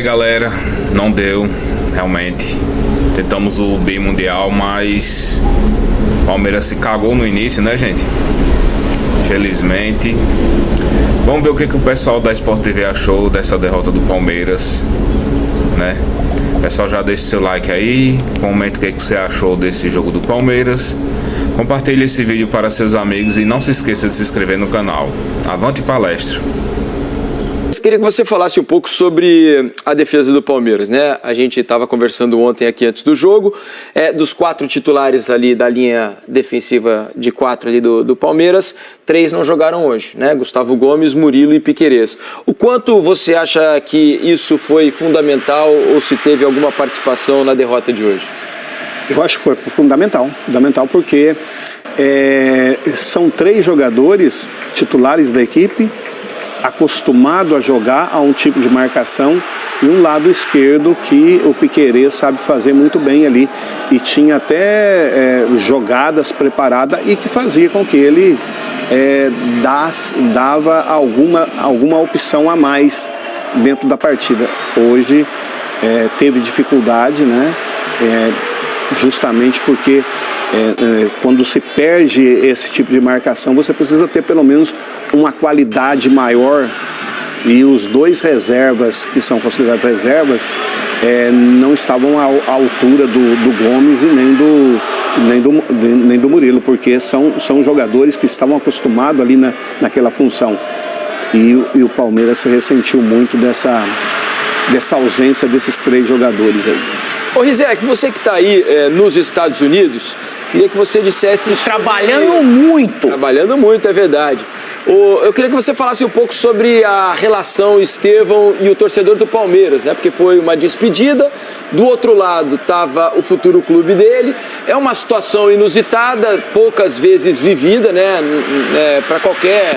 Galera, não deu, realmente. Tentamos o bi-mundial, mas o Palmeiras se cagou no início, né, gente? Infelizmente. Vamos ver o que o pessoal da Sport TV achou dessa derrota do Palmeiras, né? Pessoal, já deixa seu like aí, comenta o que você achou desse jogo do Palmeiras. Compartilhe esse vídeo para seus amigos e não se esqueça de se inscrever no canal. Avante palestra! Queria que você falasse um pouco sobre a defesa do Palmeiras, né? A gente estava conversando ontem aqui antes do jogo, dos 4 titulares ali da linha defensiva de 4 ali do Palmeiras, 3 não jogaram hoje, né? Gustavo Gomes, Murilo e Piquerez. O quanto você acha que isso foi fundamental ou se teve alguma participação na derrota de hoje? Eu acho que foi fundamental porque são 3 jogadores titulares da equipe, acostumado a jogar a um tipo de marcação e um lado esquerdo que o Piquerez sabe fazer muito bem ali e tinha até jogadas preparadas e que fazia com que ele dava alguma opção a mais dentro da partida. Hoje teve dificuldade, né? Justamente porque quando se perde esse tipo de marcação, você precisa ter pelo menos uma qualidade maior, e os 2 reservas, que são considerados reservas, não estavam à altura do Gomes e nem do Murilo, porque são jogadores que estavam acostumados ali naquela função. E o Palmeiras se ressentiu muito dessa ausência desses 3 jogadores aí. Ô Rizek, você que está aí nos Estados Unidos, queria que você dissesse... Trabalhando muito. Trabalhando muito, é verdade. Eu queria que você falasse um pouco sobre a relação Estevão e o torcedor do Palmeiras, né? Porque foi uma despedida, do outro lado estava o futuro clube dele. É uma situação inusitada, poucas vezes vivida, né? Para qualquer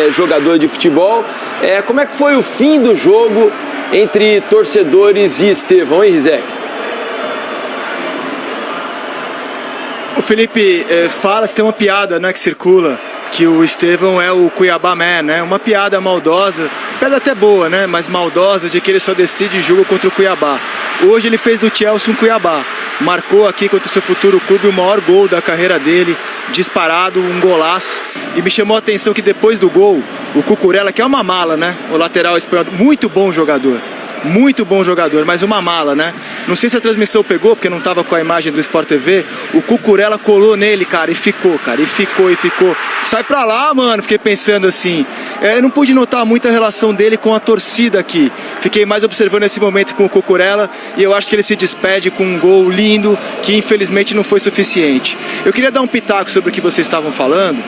jogador de futebol. Como é que foi o fim do jogo entre torcedores e Estevão, hein, Rizek? O Felipe fala, tem uma piada, né, que circula, que o Estevão é o Cuiabá Man, né? Uma piada maldosa, piada até boa, né? Mas maldosa, de que ele só decide jogo contra o Cuiabá. Hoje ele fez do Chelsea um Cuiabá. Marcou aqui contra o seu futuro clube o maior gol da carreira dele, disparado, um golaço. E me chamou a atenção que depois do gol, o Cucurella, que é uma mala, né? O lateral espanhol, muito bom jogador, mas uma mala, né? Não sei se a transmissão pegou, porque não tava com a imagem do Sport TV. O Cucurella colou nele, cara, e ficou. Sai pra lá, mano, fiquei pensando assim. Eu não pude notar muita relação dele com a torcida aqui. Fiquei mais observando esse momento com o Cucurella e eu acho que ele se despede com um gol lindo, que infelizmente não foi suficiente. Eu queria dar um pitaco sobre o que vocês estavam falando.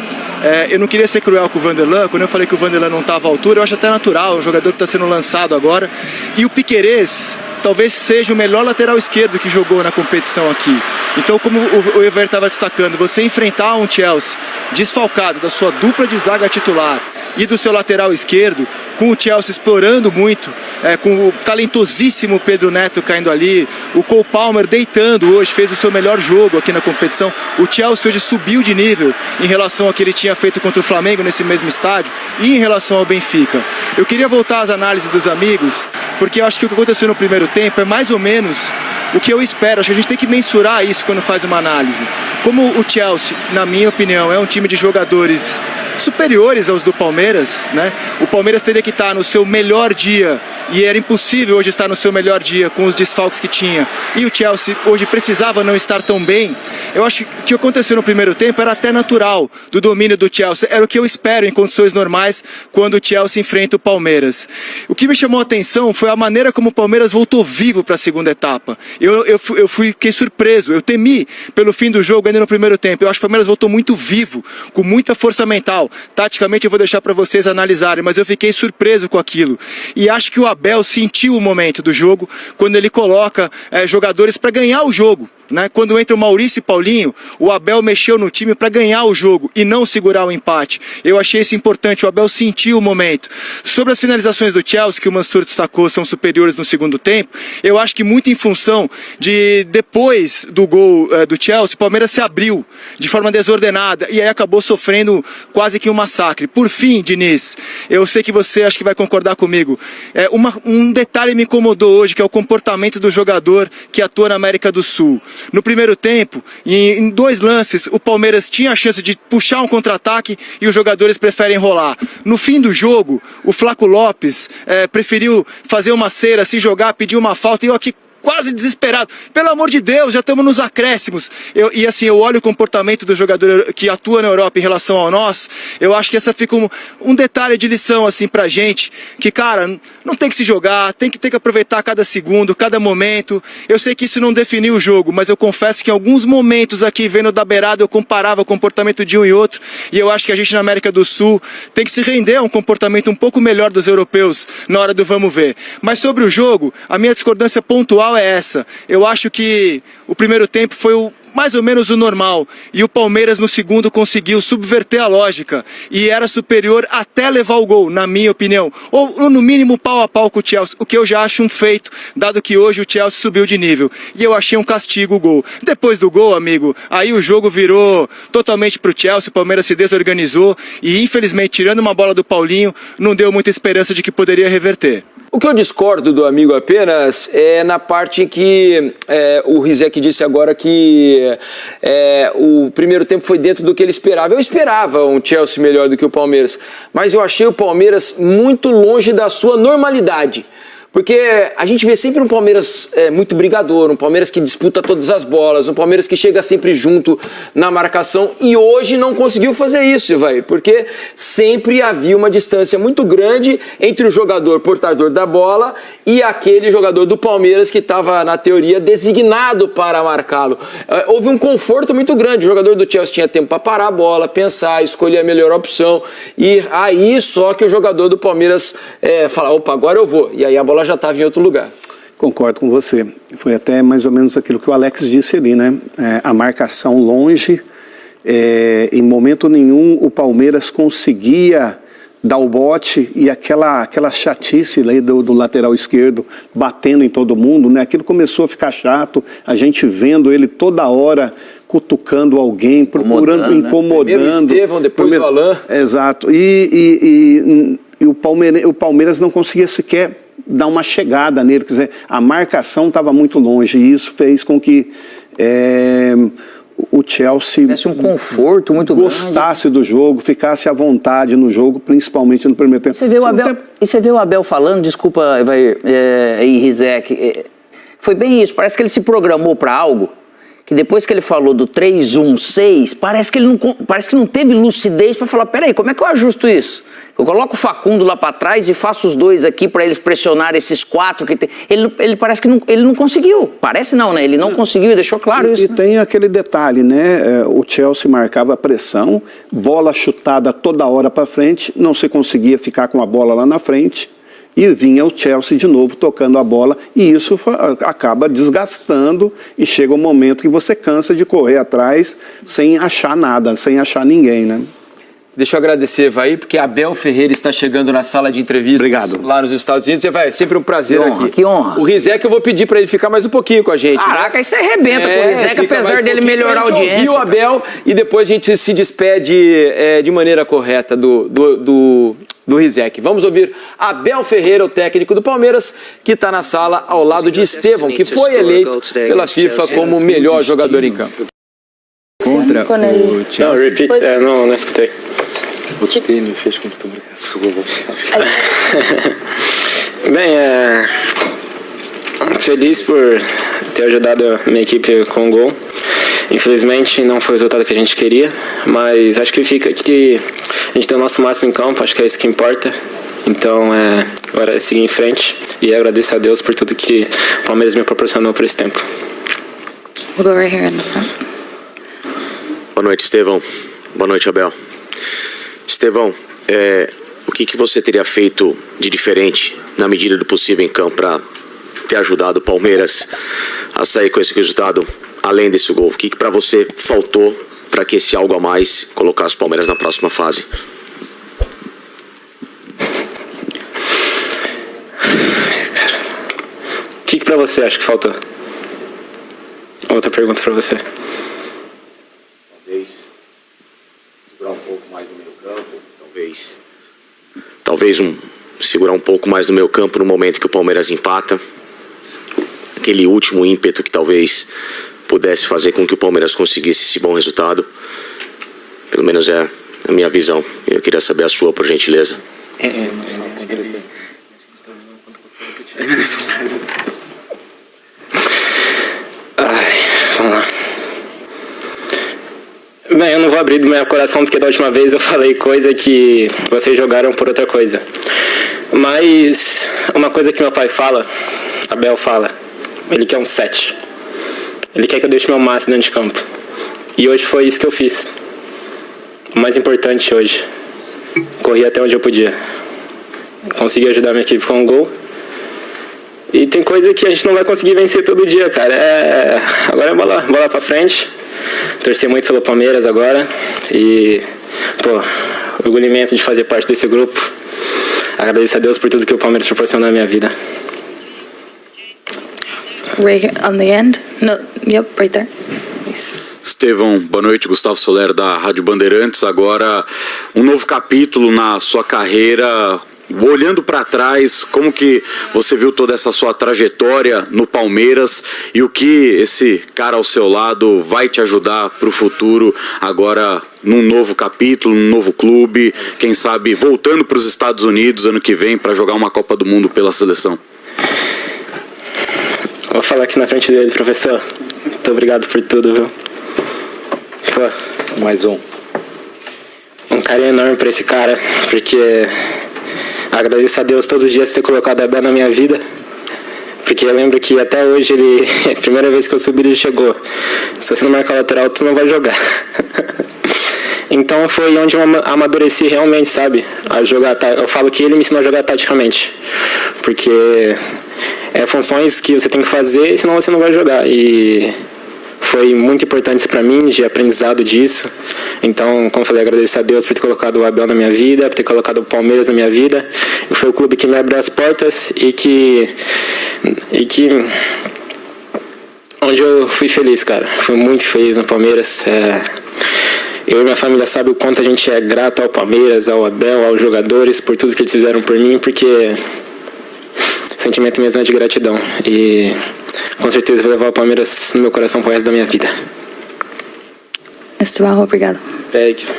Eu não queria ser cruel com o Vanderlan. Quando eu falei que o Vanderlan não estava à altura, eu acho até natural, é um jogador que está sendo lançado agora. E o Piquerez talvez seja o melhor lateral esquerdo que jogou na competição aqui. Então, como o Ever estava destacando, você enfrentar um Chelsea desfalcado da sua dupla de zaga titular e do seu lateral esquerdo, com o Chelsea explorando muito, com o talentosíssimo Pedro Neto caindo ali, o Cole Palmer deitando hoje, fez o seu melhor jogo aqui na competição. O Chelsea hoje subiu de nível em relação ao que ele tinha feito contra o Flamengo nesse mesmo estádio e em relação ao Benfica. Eu queria voltar às análises dos amigos, porque eu acho que o que aconteceu no primeiro tempo é mais ou menos o que eu espero. Acho que a gente tem que mensurar isso quando faz uma análise. Como o Chelsea, na minha opinião, é um time de jogadores superiores aos do Palmeiras, né? O Palmeiras teria que estar no seu melhor dia e era impossível hoje estar no seu melhor dia com os desfalques que tinha. E o Chelsea hoje precisava não estar tão bem. Eu acho que o que aconteceu no primeiro tempo era até natural do domínio do Chelsea. Era o que eu espero em condições normais quando o Chelsea enfrenta o Palmeiras. O que me chamou a atenção foi a maneira como o Palmeiras voltou vivo para a segunda etapa. Fiquei surpreso, eu temi pelo fim do jogo ainda no primeiro tempo. Eu acho que o Palmeiras voltou muito vivo, com muita força mental. Taticamente eu vou deixar para vocês analisarem, mas eu fiquei surpreso com aquilo. E acho que o Abel sentiu o momento do jogo quando ele coloca jogadores para ganhar o jogo. né? Quando entra o Maurício e Paulinho, o Abel mexeu no time para ganhar o jogo e não segurar o empate. Eu achei isso importante, o Abel sentiu o momento. Sobre as finalizações do Chelsea, que o Mansur destacou, são superiores no segundo tempo, eu acho que muito em função de, depois do gol do Chelsea, o Palmeiras se abriu de forma desordenada e aí acabou sofrendo quase que um massacre. Por fim, Diniz, eu sei que você acho que vai concordar comigo, um detalhe me incomodou hoje, que é o comportamento do jogador que atua na América do Sul. No primeiro tempo, em 2 lances, o Palmeiras tinha a chance de puxar um contra-ataque e os jogadores preferem rolar. No fim do jogo, o Flaco Lopes preferiu fazer uma cera, se jogar, pedir uma falta, e eu aqui quase desesperado. Pelo amor de Deus, já estamos nos acréscimos. Eu olho o comportamento do jogador que atua na Europa em relação ao nosso, eu acho que essa fica um detalhe de lição assim pra gente, que, cara, não tem que se jogar, tem que aproveitar cada segundo, cada momento. Eu sei que isso não definiu o jogo, mas eu confesso que em alguns momentos aqui, vendo da beirada, eu comparava o comportamento de um e outro, e eu acho que a gente na América do Sul tem que se render a um comportamento um pouco melhor dos europeus na hora do vamos ver. Mas sobre o jogo, a minha discordância pontual é essa. Eu acho que o primeiro tempo foi mais ou menos o normal, e o Palmeiras no segundo conseguiu subverter a lógica e era superior até levar o gol, na minha opinião, ou no mínimo pau a pau com o Chelsea, o que eu já acho um feito, dado que hoje o Chelsea subiu de nível, e eu achei um castigo o gol. Depois do gol, amigo, aí o jogo virou totalmente pro Chelsea, o Palmeiras se desorganizou e infelizmente, tirando uma bola do Paulinho, não deu muita esperança de que poderia reverter. O que eu discordo do amigo apenas é na parte em que o Rizek disse agora que o primeiro tempo foi dentro do que ele esperava. Eu esperava um Chelsea melhor do que o Palmeiras, mas eu achei o Palmeiras muito longe da sua normalidade. Porque a gente vê sempre um Palmeiras muito brigador, um Palmeiras que disputa todas as bolas, um Palmeiras que chega sempre junto na marcação, e hoje não conseguiu fazer isso, vai, porque sempre havia uma distância muito grande entre o jogador portador da bola e aquele jogador do Palmeiras que estava, na teoria, designado para marcá-lo. Houve um conforto muito grande, o jogador do Chelsea tinha tempo para parar a bola, pensar, escolher a melhor opção, e aí só que o jogador do Palmeiras fala, opa, agora eu vou, e aí a bola já estava em outro lugar. Concordo com você. Foi até mais ou menos aquilo que o Alex disse ali, né? A marcação longe, em momento nenhum o Palmeiras conseguia dar o bote, e aquela chatice ali do lateral esquerdo batendo em todo mundo, né? Aquilo começou a ficar chato, a gente vendo ele toda hora cutucando alguém, procurando, incomodando. Primeiro o Estevão, depois o Alain. Exato. E o Palmeiras não conseguia sequer dar uma chegada nele, quer dizer, a marcação estava muito longe, e isso fez com que o Chelsea tivesse um conforto muito gostasse grande do jogo, ficasse à vontade no jogo, principalmente no primeiro tempo. Você vê o Abel falando, desculpa, Rizek, foi bem isso, parece que ele se programou para algo, que depois que ele falou do 3-1-6, parece que não teve lucidez para falar, peraí, como é que eu ajusto isso? Eu coloco o Facundo lá para trás e faço os dois aqui para eles pressionarem esses 4 que tem. Ele parece que ele não conseguiu. Parece não, né? Ele não conseguiu e deixou claro isso. E tem aquele detalhe, né? O Chelsea marcava a pressão, bola chutada toda hora para frente, não se conseguia ficar com a bola lá na frente, e vinha o Chelsea de novo tocando a bola, e isso acaba desgastando, e chega um momento que você cansa de correr atrás sem achar nada, sem achar ninguém, né? Deixa eu agradecer, Evair, porque Abel Ferreira está chegando na sala de entrevistas. Obrigado. Lá nos Estados Unidos. É sempre um prazer aqui. Que honra. O Rizek, eu vou pedir para ele ficar mais um pouquinho com a gente. Caraca, né? Isso arrebenta com o Rizek, apesar dele melhorar a audiência. Ouvir o Abel e depois a gente se despede de maneira correta do Rizek. Vamos ouvir Abel Ferreira, o técnico do Palmeiras, que está na sala ao lado de Estevão, que foi eleito pela FIFA como o melhor jogador em campo. Contra o Chelsea. Não escutei. O Titânio fez com que obrigado. Desculpa. Bem, feliz por ter ajudado a minha equipe com o gol. Infelizmente não foi o resultado que a gente queria, mas acho que fica que a gente deu o nosso máximo em campo, acho que é isso que importa. Então, agora é seguir em frente e agradecer a Deus por tudo que o Palmeiras me proporcionou por esse tempo. We'll go right here in the front. Boa noite, Estevão. Boa noite, Abel. Estevão, o que você teria feito de diferente, na medida do possível em campo, para ter ajudado o Palmeiras a sair com esse resultado além desse gol? O que para você faltou para que esse algo a mais colocasse o Palmeiras na próxima fase? O que para você acha que faltou? Outra pergunta para você. Talvez segurar um pouco mais no meio campo, talvez segurar um pouco mais no meio campo no momento que o Palmeiras empata. Aquele último ímpeto que talvez pudesse fazer com que o Palmeiras conseguisse esse bom resultado. Pelo menos é a minha visão. Eu queria saber a sua, por gentileza. Vamos lá. Bem, eu não vou abrir do meu coração porque da última vez eu falei coisa que vocês jogaram por outra coisa. Mas uma coisa que meu pai fala, Abel fala, ele quer um 7. Ele quer que eu deixe meu máximo dentro de campo. E hoje foi isso que eu fiz. O mais importante hoje. Corri até onde eu podia. Consegui ajudar minha equipe com um gol. E tem coisa que a gente não vai conseguir vencer todo dia, cara. Agora é bola pra frente. Torcer muito pelo Palmeiras agora. E, orgulho imenso de fazer parte desse grupo. Agradeço a Deus por tudo que o Palmeiras proporcionou na minha vida. Right here on the end? No, yep, right there. Please. Estevão, boa noite, Gustavo Soler da Rádio Bandeirantes. Agora um novo capítulo na sua carreira. Olhando para trás, como que você viu toda essa sua trajetória no Palmeiras e o que esse cara ao seu lado vai te ajudar para o futuro agora num novo capítulo, num novo clube, quem sabe voltando para os Estados Unidos ano que vem para jogar uma Copa do Mundo pela seleção? Vou falar aqui na frente dele, professor. Muito obrigado por tudo, viu? Mais um. Um carinho enorme para esse cara, porque agradeço a Deus todos os dias por ter colocado a Abel na minha vida. Porque eu lembro que até hoje a primeira vez que eu subi ele chegou. Se você não marcar o lateral, tu não vai jogar. Então foi onde eu amadureci realmente, sabe? A jogar, eu falo que ele me ensinou a jogar taticamente. Porque funções que você tem que fazer, senão você não vai jogar. E foi muito importante para mim, de aprendizado disso. Então, como eu falei, agradeço a Deus por ter colocado o Abel na minha vida, por ter colocado o Palmeiras na minha vida. E foi o clube que me abriu as portas e que onde eu fui feliz, cara. Fui muito feliz no Palmeiras. Eu e minha família sabem o quanto a gente é grato ao Palmeiras, ao Abel, aos jogadores, por tudo que eles fizeram por mim, porque o sentimento mesmo é de gratidão. E com certeza vou levar o Palmeiras no meu coração pro resto da minha vida. Esteban, obrigado. Thank you.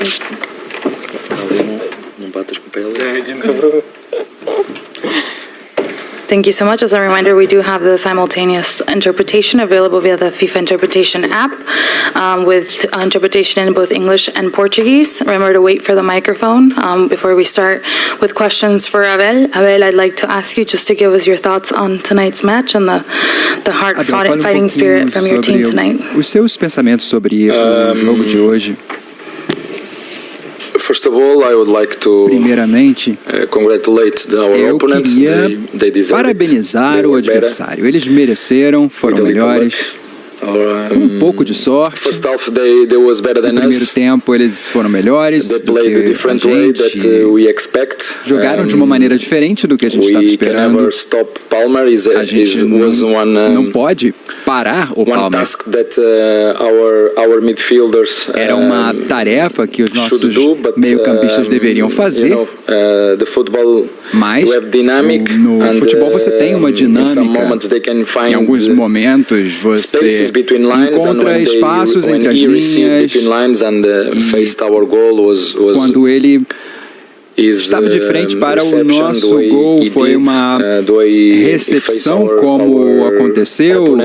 Não batas com o pé. Thank you so much. As a reminder, we do have the simultaneous interpretation available via the FIFA Interpretation app with interpretation in both English and Portuguese. Remember to wait for the microphone before we start with questions for Abel. Abel, I'd like to ask you just to give us your thoughts on tonight's match and the hard-fighting spirit from your team tonight. Os seus pensamentos sobre o jogo de hoje. First of all, I would like to primeiramente, congratulate our opponent. They parabenizar o adversário. Eles mereceram, foram melhores. Pouco de sorte. No primeiro tempo eles foram melhores do que a gente. Jogaram de uma maneira diferente do que a gente estava esperando. A gente não pode parar o Palmeiras. Era uma tarefa que os nossos meio-campistas deveriam fazer. Mas no futebol você tem uma dinâmica. Em alguns momentos você encontra espaços entre as linhas e quando ele estava de frente para o nosso gol, foi uma recepção como aconteceu.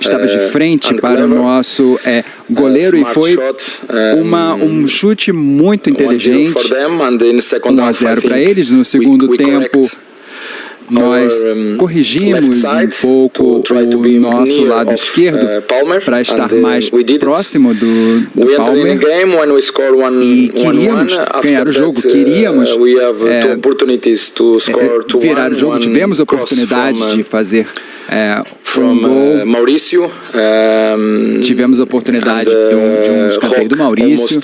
Estava de frente para o nosso goleiro e foi um chute muito inteligente. 1-0 para eles. No segundo tempo nós corrigimos um pouco o nosso lado esquerdo para estar mais próximo do Palmeiras e queríamos ganhar o jogo, queríamos virar o jogo, tivemos a oportunidade de fazer Foi um gol. Maurício. Tivemos a oportunidade de um escanteio do Maurício.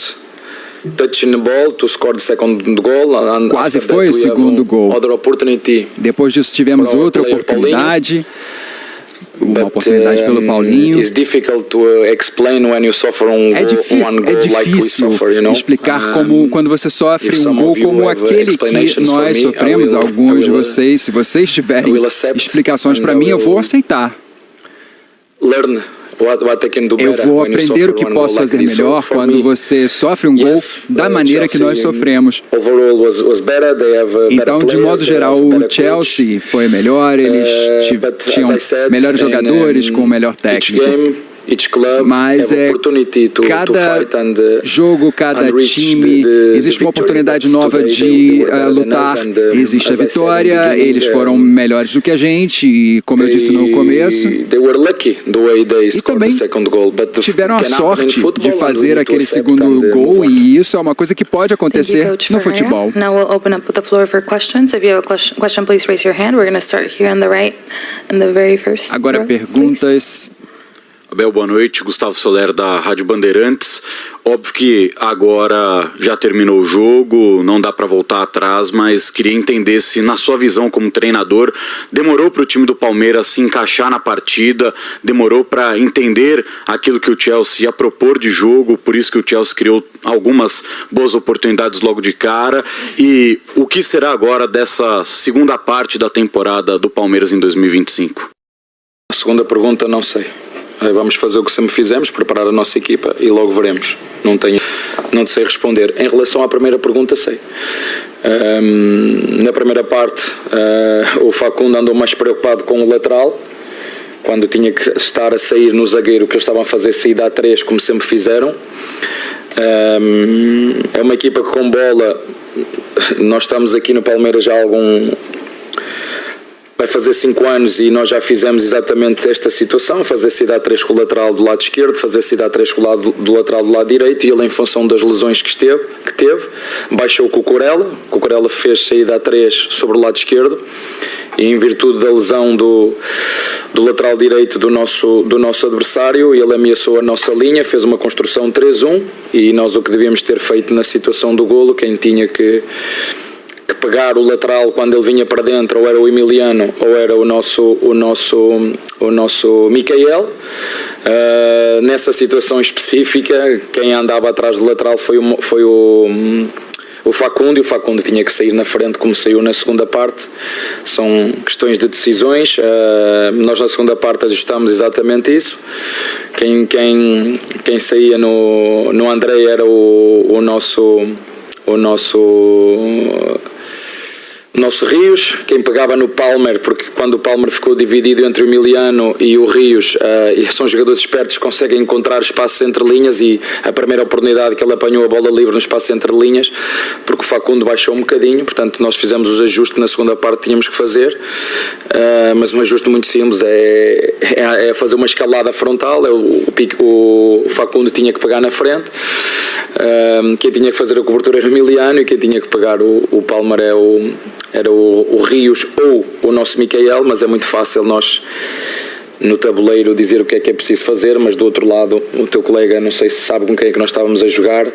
Touching the ball to score the second goal. Quase foi o segundo gol. Depois disso tivemos outra oportunidade. Uma oportunidade pelo Paulinho. É difícil explicar como quando você sofre um gol como aquele que nós sofremos. Alguns de vocês, se vocês tiverem explicações para mim, eu vou aceitar. Eu vou aprender o que posso fazer melhor quando você sofre um gol da maneira que nós sofremos. Então, de modo geral, o Chelsea foi melhor, eles tinham melhores jogadores com melhor técnico. Mas cada jogo, cada time, existe uma oportunidade nova de lutar, existe a vitória, eles foram melhores do que a gente, e como eu disse no começo, e também tiveram a sorte de fazer aquele segundo gol, e isso é uma coisa que pode acontecer no futebol. Now we'll open up the floor for questions. If you have a question, please raise your hand. We're going to start here on the right, in the very first Agora row, perguntas. Abel, boa noite. Gustavo Soler, da Rádio Bandeirantes. Óbvio que agora já terminou o jogo, não dá para voltar atrás, mas queria entender se, na sua visão como treinador, demorou para o time do Palmeiras se encaixar na partida, demorou para entender aquilo que o Chelsea ia propor de jogo, por isso que o Chelsea criou algumas boas oportunidades logo de cara, e o que será agora dessa segunda parte da temporada do Palmeiras em 2025? A segunda pergunta, não sei. Vamos fazer o que sempre fizemos, preparar a nossa equipa e logo veremos. Não sei responder. Em relação à primeira pergunta, sei. Na primeira parte, o Facundo andou mais preocupado com o lateral, quando tinha que estar a sair no zagueiro, que eles estavam a fazer saída a 3, como sempre fizeram. É uma equipa que com bola, nós estamos aqui no Palmeiras já há vai fazer 5 anos e nós já fizemos exatamente esta situação, fazer saída a 3 com o lateral do lado esquerdo, fazer saída a 3 com o do lateral do lado direito, e ele, em função das lesões que teve, baixou com o Cucurella fez saída a 3 sobre o lado esquerdo, e em virtude da lesão do lateral direito do nosso adversário, ele ameaçou a nossa linha, fez uma construção 3-1, e nós o que devíamos ter feito na situação do golo, quem tinha que pegar o lateral quando ele vinha para dentro, ou era o Emiliano ou era o nosso Micael. Nessa situação específica, quem andava atrás do lateral foi o Facundo, e o Facundo tinha que sair na frente como saiu na segunda parte. São questões de decisões. Nós na segunda parte ajustamos exatamente isso. Quem saía no André era o nosso Rios, quem pegava no Palmer, porque quando o Palmer ficou dividido entre o Emiliano e o Rios, são jogadores espertos, conseguem encontrar espaços entre linhas, e a primeira oportunidade que ele apanhou a bola livre no espaço entre linhas, porque o Facundo baixou um bocadinho, portanto nós fizemos os ajustes na segunda parte que tínhamos que fazer, mas um ajuste muito simples, é fazer uma escalada frontal, o Facundo tinha que pegar na frente, quem tinha que fazer a cobertura era o Emiliano, e quem tinha que pegar o Palmer era o Rios ou o nosso Micael, mas é muito fácil nós no tabuleiro dizer o que é preciso fazer, mas do outro lado o teu colega, não sei se sabe com quem é que nós estávamos a jogar,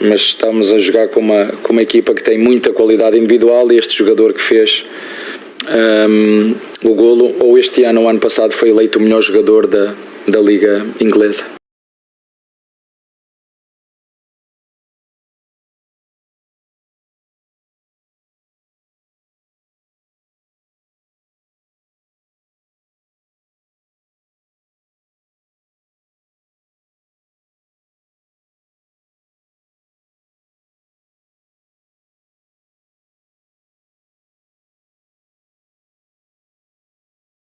mas estávamos a jogar com uma equipa que tem muita qualidade individual, e este jogador que fez o golo, ou este ano ou ano passado, foi eleito o melhor jogador da Liga Inglesa.